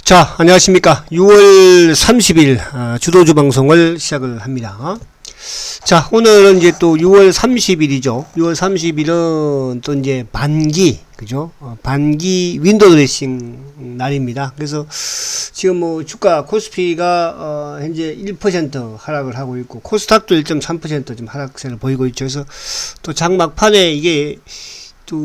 자, 안녕하십니까. 6월 30일 주도주 방송을 시작을 합니다. 자, 오늘은 이제 또 6월 30일이죠. 6월 30일은 또 이제 반기, 그죠? 반기 윈도우 드레싱 날입니다. 그래서 지금 뭐 주가 코스피가 현재 1% 하락을 하고 있고, 코스닥도 1.3% 좀 하락세를 보이고 있죠. 그래서 또 장막판에 이게 또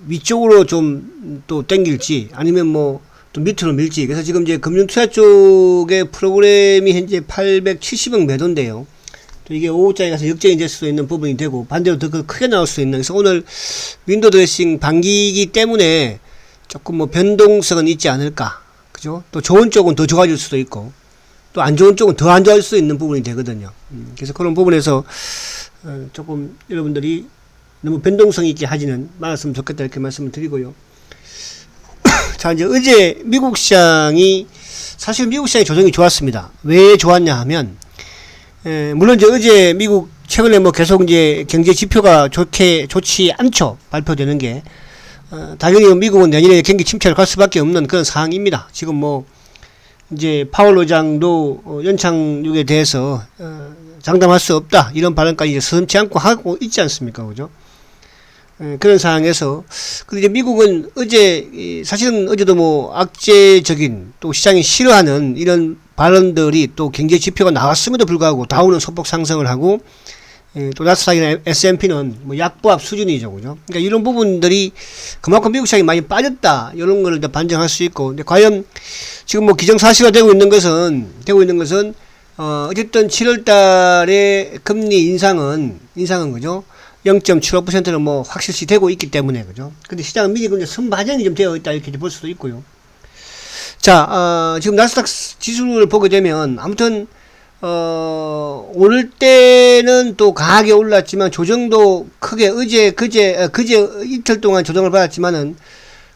위쪽으로 좀 또 땡길지 아니면 뭐 또 밑으로 밀지. 그래서 지금 이제 금융투자 쪽의 프로그램이 현재 870억 매도인데요. 또 이게 5호장에 가서 역전이 될 수도 있는 부분이 되고, 반대로 더 크게 나올 수도 있는. 그래서 오늘 윈도우 드레싱 반기이기 때문에 조금 뭐 변동성은 있지 않을까. 그죠? 또 좋은 쪽은 더 좋아질 수도 있고, 또 안 좋은 쪽은 더 안 좋아질 수 있는 부분이 되거든요. 그래서 그런 부분에서 조금 여러분들이 너무 변동성 있게 하지는 말았으면 좋겠다, 이렇게 말씀을 드리고요. 자, 이제 어제 미국 시장이, 사실 미국 시장의 조정이 좋았습니다. 왜 좋았냐 하면, 물론 이제 어제 미국 최근에 뭐 계속 이제 경제 지표가 좋지 않죠. 발표되는 게. 당연히 미국은 내년에 경기 침체를 갈 수밖에 없는 그런 상황입니다. 지금 뭐, 이제 파월 의장도 연착륙에 대해서, 장담할 수 없다, 이런 발언까지 이제 서슴지 않고 하고 있지 않습니까? 그죠? 그런 상황에서, 근데 이제 미국은 어제, 사실은 어제도 뭐 악재적인, 또 시장이 싫어하는 이런 발언들이 또 경제 지표가 나왔음에도 불구하고 다우는 소폭 상승을 하고, 또 나스닥이나 S&P는 뭐 약보합 수준이죠. 그죠? 그러니까 이런 부분들이 그만큼 미국 시장이 많이 빠졌다, 이런 걸 반증할 수 있고, 근데 과연 지금 뭐 기정사실화 되고 있는 것은, 어쨌든 7월 달에 금리 인상은 그죠? 0.75%는 뭐 확실시 되고 있기 때문에, 그죠? 근데 시장은 미리 근데 선반영이 좀 되어 있다, 이렇게 볼 수도 있고요. 자, 지금 나스닥 지수를 보게 되면, 아무튼, 오를 때는 또 강하게 올랐지만, 조정도 크게 그제 이틀 동안 조정을 받았지만은,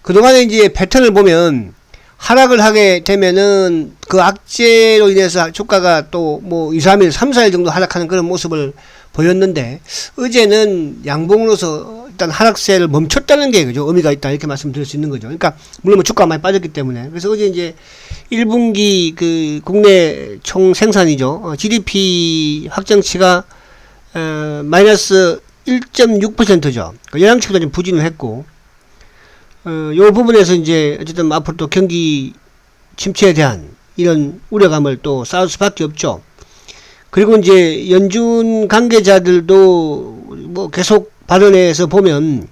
그동안에 이제 패턴을 보면, 하락을 하게 되면은, 그 악재로 인해서 주가가 또 뭐 2, 3일, 3, 4일 정도 하락하는 그런 모습을 보였는데, 어제는 양봉으로서 일단 하락세를 멈췄다는 게, 그죠? 의미가 있다, 이렇게 말씀드릴 수 있는 거죠. 그러니까, 물론 뭐 주가가 많이 빠졌기 때문에. 그래서 어제 이제 1분기 그 국내 총 생산이죠. GDP 확정치가, 마이너스 1.6%죠. 예상치보다 좀 부진을 했고, 요 부분에서 이제 어쨌든 앞으로 또 경기 침체에 대한 이런 우려감을 또 쌓을 수밖에 없죠. 그리고 이제 연준 관계자들도 뭐 계속 발언에서 보면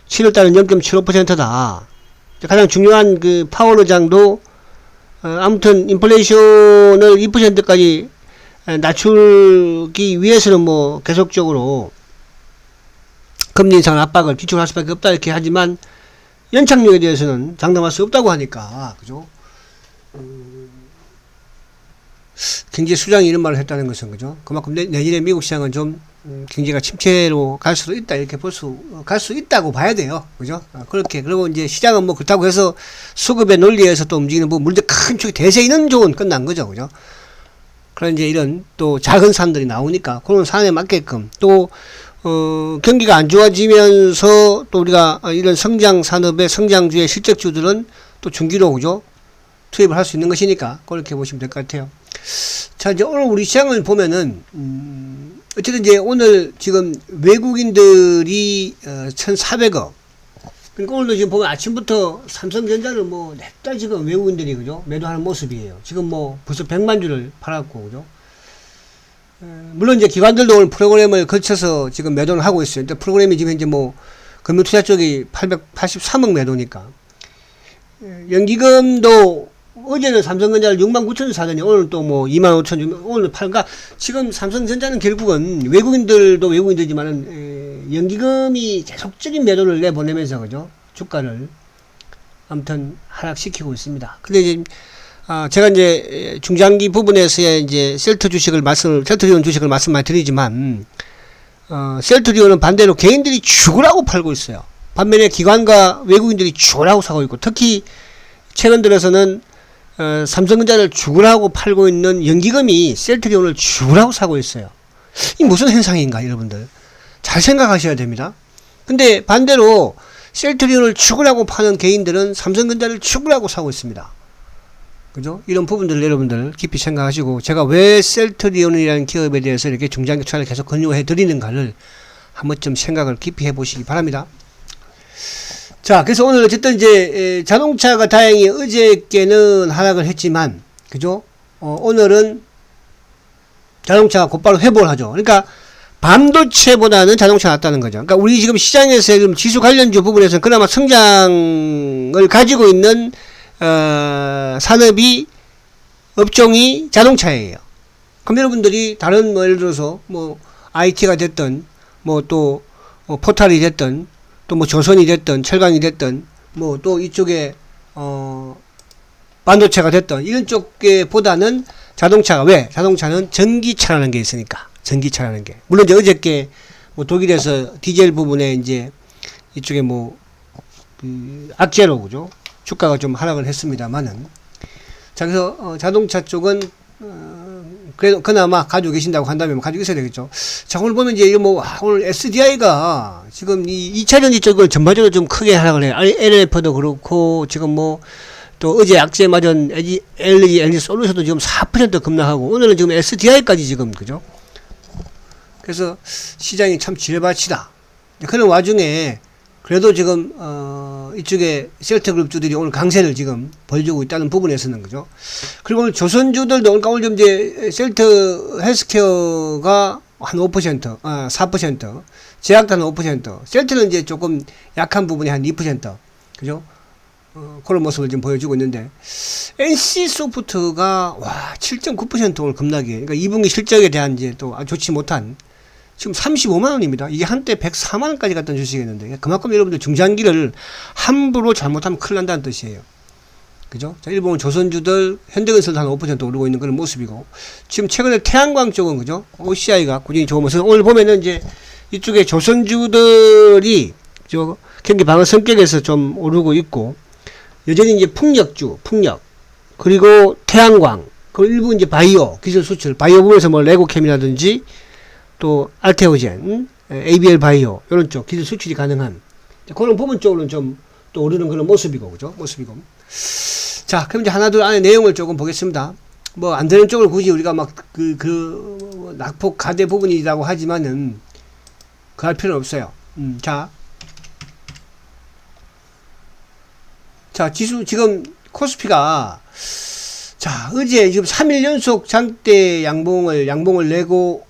7월달은 0.75%다. 가장 중요한 그 파월 의장도 아무튼 인플레이션을 2%까지 낮추기 위해서는 뭐 계속적으로 금리 인상 압박을 기초할 수밖에 없다, 이렇게 하지만 연착륙에 대해서는 장담할 수 없다고 하니까, 그죠? 경제 수장이 이런 말을 했다는 것은, 그죠? 그만큼 내년에 미국 시장은 좀 경제가 침체로 갈 수도 있다, 이렇게 갈 수 있다고 봐야 돼요. 그죠? 그렇게. 그리고 이제 시장은 뭐 그렇다고 해서 수급의 논리에서 또 움직이는 부분, 물론 큰 축이 대세이는 쪽은 끝난 거죠. 그죠? 그런 이제 이런 또 작은 산들이 나오니까 그런 산에 맞게끔 또 경기가 안 좋아지면서 또 우리가 이런 성장 산업의 성장주의 실적주들은 또 중기로, 그죠? 투입을 할 수 있는 것이니까 그렇게 보시면 될 것 같아요. 자, 이제 오늘 우리 시장을 보면은, 어쨌든 이제 오늘 지금 외국인들이 1,400억. 그러니까 오늘도 지금 보면 아침부터 삼성전자를 뭐 냅다 지금 외국인들이, 그죠? 매도하는 모습이에요. 지금 뭐 벌써 100만 주를 팔았고, 그죠? 물론 이제 기관들도 오늘 프로그램을 거쳐서 지금 매도를 하고 있어요. 근데 프로그램이 지금 현재 뭐 금융투자 쪽이 883억 매도니까. 연기금도 어제는 삼성전자를 69,000원 사더니 오늘 또 뭐 25,000원, 오늘 그러니까 지금 삼성전자는 결국은 외국인들도 외국인들이지만은 연기금이 계속적인 매도를 내보내면서, 그죠? 주가를 아무튼 하락시키고 있습니다. 근데 이제 제가 이제 중장기 부분에서의 이제 셀트리온 주식을 말씀 많이 드리지만, 셀트리온은 반대로 개인들이 죽으라고 팔고 있어요. 반면에 기관과 외국인들이 죽으라고 사고 있고, 특히 최근 들어서는 삼성전자를 죽으라고 팔고 있는 연기금이 셀트리온을 죽으라고 사고 있어요. 이 무슨 현상인가, 여러분들? 잘 생각하셔야 됩니다. 근데 반대로 셀트리온을 죽으라고 파는 개인들은 삼성전자를 죽으라고 사고 있습니다. 그죠? 이런 부분들 여러분들 깊이 생각하시고, 제가 왜 셀트리온이라는 기업에 대해서 이렇게 중장기 투자를 계속 권유해 드리는가를 한번 좀 생각을 깊이 해 보시기 바랍니다. 자, 그래서 오늘 어쨌든 이제 자동차가 다행히 어저께는 하락을 했지만, 그죠? 오늘은 자동차가 곧바로 회복을 하죠. 그러니까 반도체보다는 자동차가 낫다는 거죠. 그러니까 우리 지금 시장에서 지금 지수 관련주 부분에서는 그나마 성장을 가지고 있는 산업이 업종이 자동차예요. 그럼 여러분들이 다른 뭐 예를 들어서 뭐 IT가 됐든 뭐 또 포탈이 됐든 또 뭐 조선이 됐든 철강이 됐든 뭐 또 이쪽에 반도체가 됐든 이런 쪽에 보다는 자동차가, 왜? 자동차는 전기차라는 게 있으니까. 전기차라는 게. 물론 이제 어저께 뭐 독일에서 디젤 부분에 이제 이쪽에 뭐 악재로, 그죠? 주가가 좀 하락을 했습니다만은. 자, 그래서 자동차 쪽은 그래도 그나마 가지고 계신다고 한다면 가지고 있어야 되겠죠. 자, 오늘 보면 이제 뭐 오늘 SDI가 지금 이 2차전지 쪽을 전반적으로 좀 크게 하락을 해요. LLF도 그렇고 지금 뭐 또 어제 악재 맞은 LG 에너지 솔루션도 지금 4% 급락하고 오늘은 지금 SDI까지 지금, 그죠? 그래서 시장이 참 지뢰밭이다. 그런 와중에 그래도 지금 이쪽에 셀트그룹주들이 오늘 강세를 지금 보여주고 있다는 부분에서는, 그죠? 그리고 오늘 조선주들도 오늘 좀 이제 셀트 헬스케어가 한 5%, 4%, 제약도 한 5%, 셀트는 이제 조금 약한 부분이 한 2%, 그죠? 그런 모습을 지금 보여주고 있는데, NC소프트가, 7.9% 오늘 급락이에요. 그러니까 2분기 실적에 대한 이제 또 좋지 못한, 지금 35만원입니다. 이게 한때 104만원까지 갔던 주식이었는데, 그만큼 여러분들 중장기를 함부로 잘못하면 큰일 난다는 뜻이에요. 그죠? 자, 일본 조선주들, 현대건설도 한 5% 오르고 있는 그런 모습이고, 지금 최근에 태양광 쪽은, 그죠? OCI가 꾸준히 좋은 모습. 오늘 보면은 이제 이쪽에 조선주들이, 경기 방어 성격에서 좀 오르고 있고, 여전히 이제 풍력, 그리고 태양광, 그리고 일부 이제 바이오, 기술 수출, 바이오 부분에서 뭐 레고캠이라든지, 또 알테오젠, ABL 바이오, 이런 쪽 기술 수출이 가능한 그런 부분 쪽으로는 좀 또 오르는 그런 모습이고, 그죠? 모습이고. 자, 그럼 이제 하나둘 안에 내용을 조금 보겠습니다. 뭐 안 되는 쪽을 굳이 우리가 막 낙폭 가대 부분이라고 하지만은 그 할 필요는 없어요. 자, 지수 지금 코스피가, 자, 어제 지금 3일 연속 장대 양봉을 내고,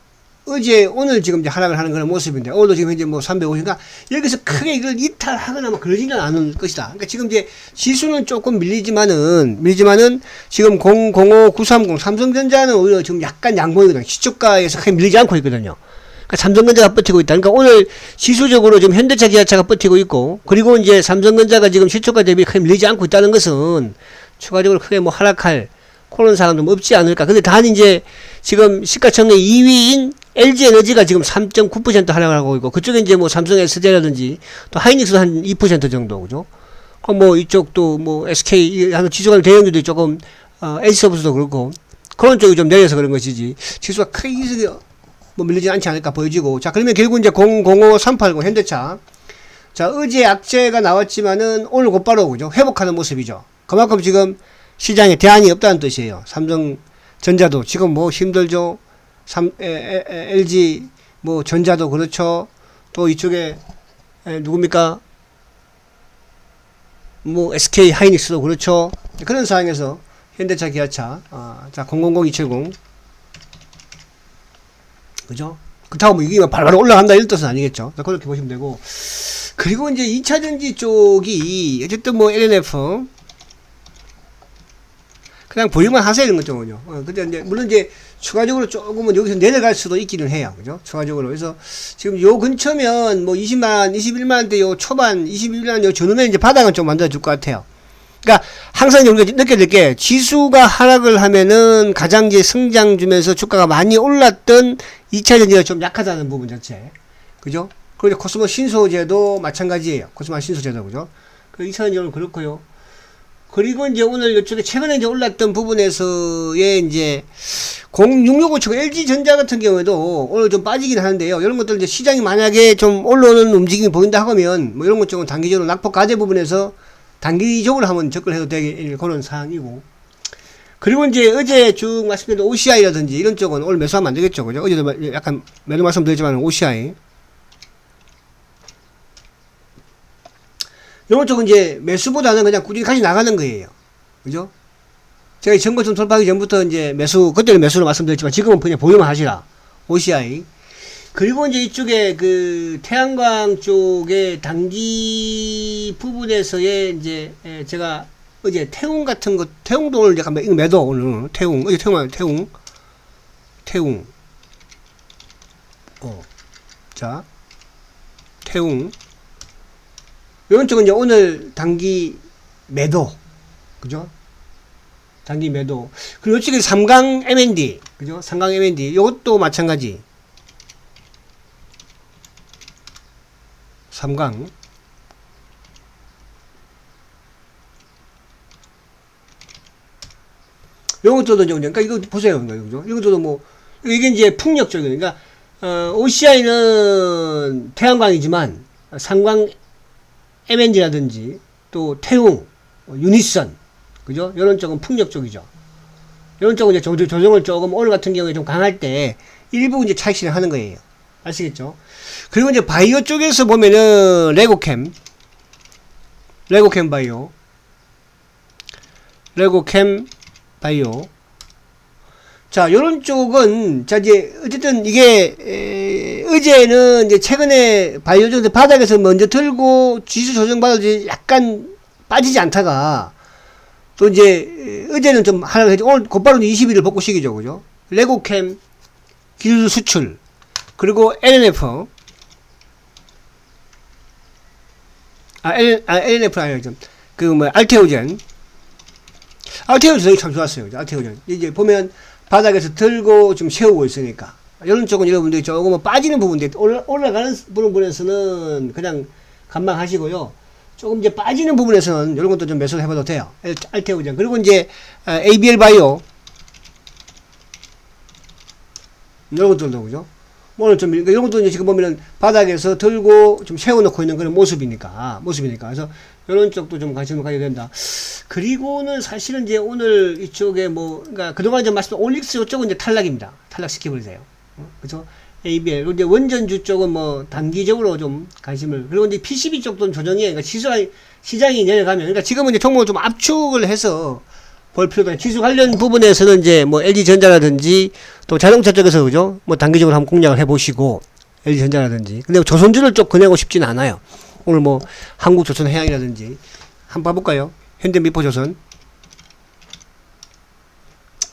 오늘 지금 이제 하락을 하는 그런 모습인데, 오늘도 지금 현재 뭐 350인가, 여기서 크게 이걸 이탈하거나 뭐 그러지는 않을 것이다. 그러니까 지금 이제 지수는 조금 밀리지만은, 지금 005930, 삼성전자는 오히려 지금 약간 양봉이거든요. 시초가에서 크게 밀리지 않고 있거든요. 그러니까 삼성전자가 버티고 있다. 그러니까 오늘 지수적으로 좀 현대차, 기아차가 버티고 있고, 그리고 이제 삼성전자가 지금 시초가 대비 크게 밀리지 않고 있다는 것은 추가적으로 크게 뭐 하락할 그런 사람도 없지 않을까. 근데 단 이제 지금 시가총액 2위인 LG에너지가 지금 3.9% 하락을 하고 있고, 그쪽에 이제 뭐 삼성 SDI라든지 또 하이닉스도 한 2% 정도, 그죠? 그럼 뭐 이쪽도 뭐 SK, 한 지수관 대형주도 조금, LG서비스도 그렇고, 그런 쪽이 좀 내려서 그런 것이지, 지수가 크게 뭐 밀리지 않지 않을까 보여지고. 자, 그러면 결국 이제 005380 현대차. 자, 어제 악재가 나왔지만은 오늘 곧바로, 그죠? 회복하는 모습이죠. 그만큼 지금 시장에 대안이 없다는 뜻이에요. 삼성전자도 지금 뭐 힘들죠. LG 뭐 전자도 그렇죠. 또 이쪽에 누굽니까? 뭐 SK 하이닉스도 그렇죠. 그런 상황에서 현대차, 기아차, 자 000270, 그죠? 그렇다고 뭐 이게 바로 올라간다 이런 뜻은 아니겠죠. 자, 그렇게 보시면 되고. 그리고 이제 2차전지 쪽이 어쨌든 뭐 LNF 그냥 보유만 하세요, 이런 거죠. 근데 이제, 물론 이제, 추가적으로 조금은 여기서 내려갈 수도 있기는 해요. 그죠? 추가적으로. 그래서, 지금 요 근처면, 뭐, 20만, 21만원대 요 초반, 21만원 요 전후면 이제 바닥은 좀 만들어줄 것 같아요. 그러니까, 항상 우리가 느껴질 게, 지수가 하락을 하면은 가장 이제 성장 주면서 주가가 많이 올랐던 2차전지가 좀 약하다는 부분 자체. 그죠? 그리고 코스모 신소재도 마찬가지예요. 코스모 신소재도, 그죠? 그 2차전지는 그렇고요. 그리고 이제 오늘 이쪽에 최근에 이제 올랐던 부분에서의 이제 0665 LG전자 같은 경우에도 오늘 좀 빠지긴 하는데요. 이런 것들 이제 시장이 만약에 좀 올라오는 움직임이 보인다 하면 뭐 이런 것 쪽은 단기적으로 낙폭 가대 부분에서 단기적으로 한번 접근해도 되길 그런 사항이고. 그리고 이제 어제 쭉 말씀드린 OCI라든지 이런 쪽은 오늘 매수하면 안 되겠죠. 그죠? 어제도 약간 매도 말씀드렸지만 OCI. 이런 쪽은 이제 매수보다는 그냥 꾸준히 같이 나가는 거예요. 그죠? 제가 이 전고점 돌파하기 전부터 이제 매수, 그때는 매수로 말씀드렸지만 지금은 그냥 보유만 하시라. OCI. 그리고 이제 이쪽에 그 태양광 쪽에 단기 부분에서의 이제 제가 어제 태웅 같은 거, 태웅도 오늘 약간 이거 매도 오늘 태웅, 어제 태웅. 자, 태웅. 이런 쪽은 이제 오늘 단기 매도. 그죠? 단기 매도. 그리고 이쪽에 삼강 M&D. 그죠? 삼강 M&D. 이것도 마찬가지. 삼강. 요것도 이제, 그러니까 이거 보세요. 그죠? 이것도 뭐, 이게 이제 풍력 쪽이에요. 그러니까, OCI는 태양광이지만, 삼광 M&D라든지, 또 태웅, 유니선, 그죠? 이런 쪽은 풍력 쪽이죠. 이런 쪽은 이제 조정을 조금, 오늘 같은 경우에 좀 강할 때, 일부 이제 차익 실행하는 거예요. 아시겠죠? 그리고 이제 바이오 쪽에서 보면은, 레고캠 바이오. 자, 요런 쪽은, 자, 이제, 어쨌든 이게, 어제는 이제 최근에 바이오 쪽에서 바닥에서 먼저 들고 지수 조정받아서 약간 빠지지 않다가, 또 이제, 어제는 좀 하락을 했죠. 오늘 곧바로 20일을 복구시키죠. 그죠? 레고캠, 기술 수출, 그리고 LNF, LNF 아니죠. 알테오젠 참 좋았어요. 알테오젠. 이제 보면, 바닥에서 들고 좀 세우고 있으니까. 이런 쪽은 여러분들이 조금 빠지는 부분인데, 올라가는 부분에서는 그냥 감망하시고요. 조금 이제 빠지는 부분에서는 이런 것도 좀 매수를 해봐도 돼요. 알테오젠. 그리고 이제, ABL 바이오. 이런 것들도, 그죠? 오늘 좀, 이런 것도 이제 지금 보면은 바닥에서 들고 좀 세워놓고 있는 그런 모습이니까. 그래서 이런 쪽도 좀 관심을 가져야 된다. 그리고는 사실은 이제 오늘 이쪽에 뭐, 그러니까 그동안 좀 말씀드린 올릭스 이쪽은 이제 탈락입니다. 탈락시켜버리세요. 그죠? ABL. 이제 원전주 쪽은 뭐 단기적으로 좀 관심을. 그리고 이제 PCB 쪽도 조정이에요. 그러니까 시장이 내려가면. 그러니까 지금은 이제 종목을 좀 압축을 해서 볼 필요가 있어요. 지수 관련 부분에서는 이제 뭐 LG전자라든지 또 자동차 쪽에서 그죠? 뭐 단기적으로 한번 공략을 해보시고 LG전자라든지. 근데 조선주를 쪽 꺼내고 싶진 않아요. 오늘 뭐 한국조선해양이라든지 한번 봐볼까요? 현대미포조선.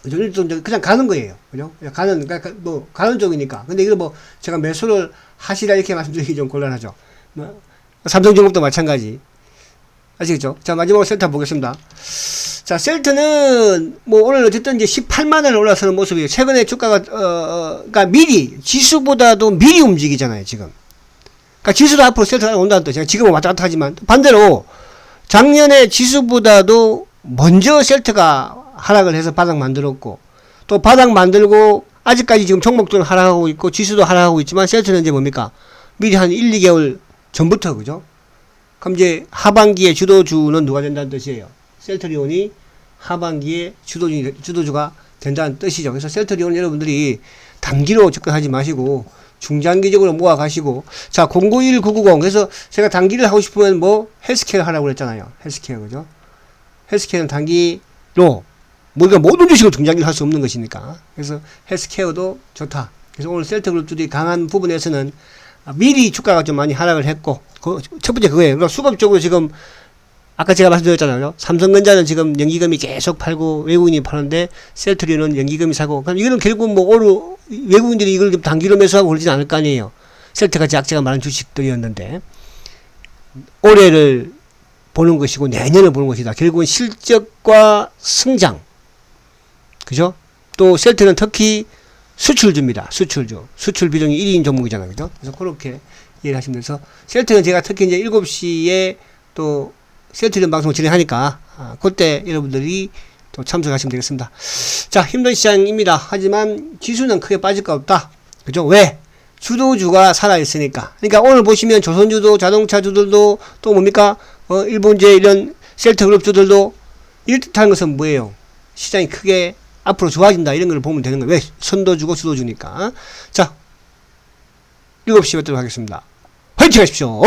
그죠? 그냥 가는 거예요. 그죠? 그러니까 뭐 가는 쪽이니까. 근데 이거 뭐 제가 매수를 하시라 이렇게 말씀드리기 좀 곤란하죠. 뭐 삼성전력도 마찬가지. 아시겠죠? 자, 마지막으로 셀트 한번 보겠습니다. 자, 셀트는 뭐 오늘 어쨌든 이제 18만원을 올라서는 모습이에요. 최근에 주가가 그러니까 미리 지수보다도 미리 움직이잖아요, 지금. 그러니까 지수도 앞으로 셀트가 온다는 뜻이에요. 지금은 왔다 갔다 하지만 반대로 작년에 지수보다도 먼저 셀트가 하락을 해서 바닥 만들었고, 또 바닥 만들고 아직까지 지금 종목들은 하락하고 있고 지수도 하락하고 있지만 셀트는 이제 뭡니까? 미리 한 1, 2개월 전부터, 그죠? 그럼 이제 하반기에 주도주는 누가 된다는 뜻이에요? 셀트리온이 하반기에 주도주가 된다는 뜻이죠. 그래서 셀트리온 여러분들이 단기로 접근하지 마시고 중장기적으로 모아가시고, 자, 091990. 그래서 제가 단기를 하고 싶으면 뭐 헬스케어 하라고 그랬잖아요. 헬스케어, 그죠? 헬스케어는 단기로 우리가 모든 주식을 중장기로 할 수 없는 것이니까. 그래서 헬스케어도 좋다. 그래서 오늘 셀트그룹들이 강한 부분에서는 미리 주가가 좀 많이 하락을 했고, 첫 번째 그거예요. 그러니까 수급적으로 지금 아까 제가 말씀드렸잖아요. 삼성전자는 지금 연기금이 계속 팔고 외국인이 파는데 셀트리온은 연기금이 사고. 그럼 이거는 결국 뭐 오늘 외국인들이 이걸 좀 단기로 매수하고 그러진 않을 거 아니에요. 셀트같이 악재가 많은 주식들이었는데 올해를 보는 것이고 내년을 보는 것이다. 결국은 실적과 성장. 그죠? 또 셀트는 특히 수출주입니다. 수출주. 수출 비중이 1위인 종목이잖아요. 그죠? 그래서 그렇게 이해를 하시면 돼서 셀트는 제가 특히 이제 7시에 또 셀트리온 방송을 진행하니까 그때 여러분들이 또 참석하시면 되겠습니다. 자, 힘든 시장입니다. 하지만 지수는 크게 빠질 거 없다. 그죠? 왜? 주도주가 살아있으니까. 그러니까 오늘 보시면 조선주도 자동차주들도 또 뭡니까? 일본제 이런 셀트그룹주들도 이렇듯 하는 것은 뭐예요? 시장이 크게 앞으로 좋아진다 이런 걸 보면 되는 거예요. 왜? 선도 주고 주도 주니까. 자, 7시에 뵙도록 하겠습니다. 화이팅 하십시오.